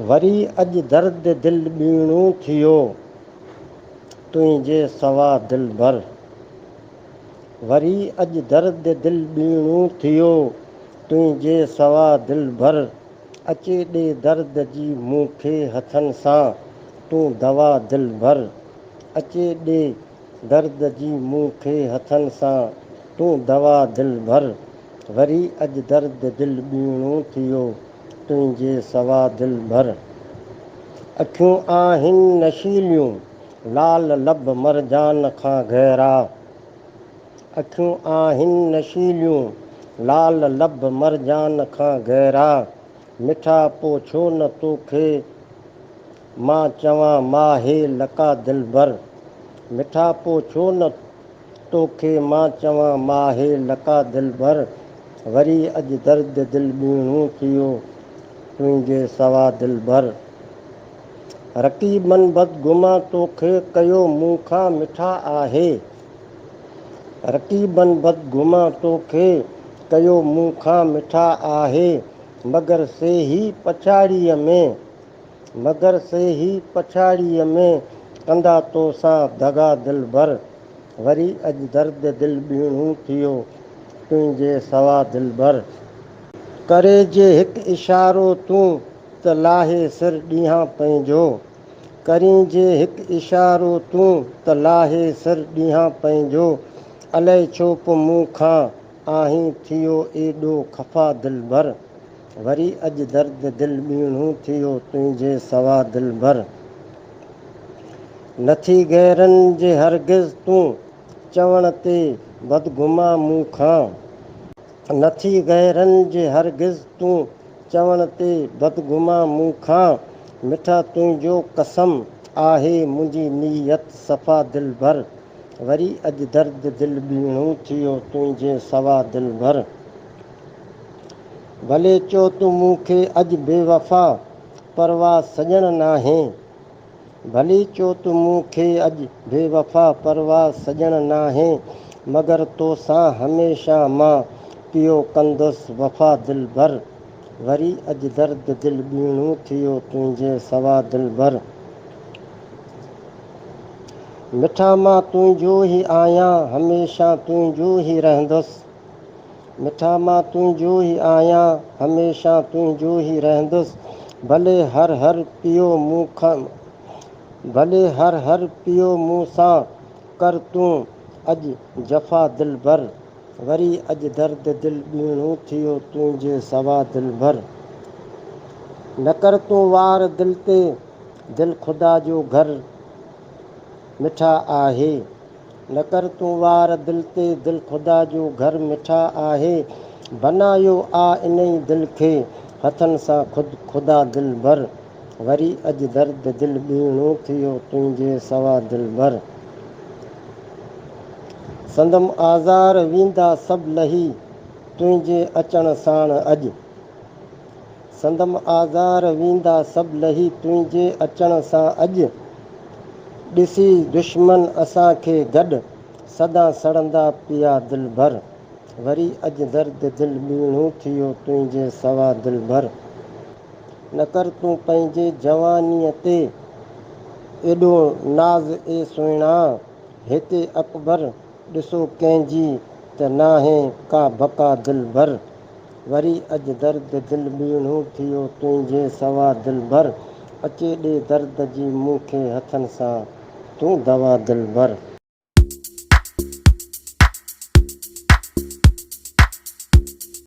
वरी अॼु दर्द दिल ॿीणो थियो तुंहिंजे सवा दिल भर। वरी अॼु दर्द दिल ॿीणो थियो तुंहिंजे सवा दिल भर। अचे ॾे दर्द जी मूंखे हथनि सां तूं दवा दिल भर। अचे ॾे दर्द जी मूंखे हथनि सां तूं दवा दिल भर। वरी अॼु दर्द दिल ॿीणो थियो तुंहिंजे सवा दिल भर। अखियूं आहिनि नशीलियूं लाल लब मरजान खां गहरा। अखियूं आहिनि नशीलियूं लाल लब मरजान खां गहरा। मिठा पो छो न तोखे मां चवां माहे लका दिल भर। मिठा पो छो न तोखे मां चवां माहे लका दिल भर। वरी अॼु दर्द दिल ॿीणो थियो तुंहिंजे सवा दिल भर। रक़ीबन बदगुमा तोखे कयो मूंखां मिठा आहे। रक़ीबन बदगुमा तोखे कयो मूंखां मिठा आहे। मगर से ही पछाड़ीअ में कंदा तोसां दगा दिल भर। वरी अॼु दर्द दिल ॿीणो थियो तुंहिंजे सवा दिल भर। करे जे हिकु इशारो तूं त लाहे सिर ॾींहां पंहिंजो। करी जे हिकु इशारो तूं त लाहे सिर ॾींहां पंहिंजो। अलाए छो पोइ मूंखां आहीं थियो एॾो ख़फ़ा दिल भर। वरी अॼु दर्द दिल ॿीणो थियो तुंहिंजे सवा दिल भर। नथी गैरनि जे हरगिज़ तूं चवण ते बदगुमा मूंखां। नथी गैरनि जे हरगिज़ तूं चवण ते बदगुमा मूंखां। मिठा तुंहिंजो कसम आहे मुंहिंजी नीयत सफ़ा दिल भर। वरी अॼु दर्द दिल ॿीणो थियो तुंहिंजे सवा दिल भर। भले चओ तूं मूंखे अॼु बेवफ़ा परवाह सॼण नाहे। भली चओ तूं मूंखे अॼु बेवफ़ा परवाह सॼण नाहे। मगर तोसां हमेशह मां पियो कंदुसि वफ़ा दिल भर। वरी अॼु दर्द दिल ॿीणो थियो तुंहिंजे सवा दिल भर। मिठा मां तुंहिंजो ई आहियां हमेशह तुंहिंजो ई रहंदुसि। मिठा मां तुंहिंजो ई आहियां हमेशह तुंहिंजो ई रहंदुसि। भले हर पियो मूंसां कर तूं अॼु जफ़ा दिल भर। वरी अॼु दर्द दिल ॿीणो थियो तुंहिंजे सवा दिल भर। न कर तूं वार दिल ते दिल ख़ुदा जो घर मिठा आहे। न कर तूं वार दिल ते दिल ख़ुदा जो घर मिठा आहे। बनायो आ इन दिल खे हथनि सां ख़ुदा दिल भर। वरी अॼु दर्द दिल ॿीणो थियो तुंहिंजे सवा दिल भर। संदम आज़ार वेंदा सभु लही तुंहिंजे अचण साण अॼु। संदम आज़ार वेंदा सभु लही तुंहिंजे अचण सां अॼु। ॾिसी दुश्मन असांखे गॾु सदा सड़ंदा पिया दिल भर। वरी अॼु दर्द दिल ॿीणो थियो तुंहिंजे सवा दिल भर। न कर तूं पंहिंजे जवानीअ ते एॾो नाज़ ए सुहिणा। हिते अकबर ॾिसो कंहिंजी त नाहे का बका दिल भर। वरी अॼु दर्द दिल ॿीणो थियो तुंहिंजे सवा दिल भर। अचे ॾे दर्द जी मूंखे हथनि सां तूं दवा दिल भर।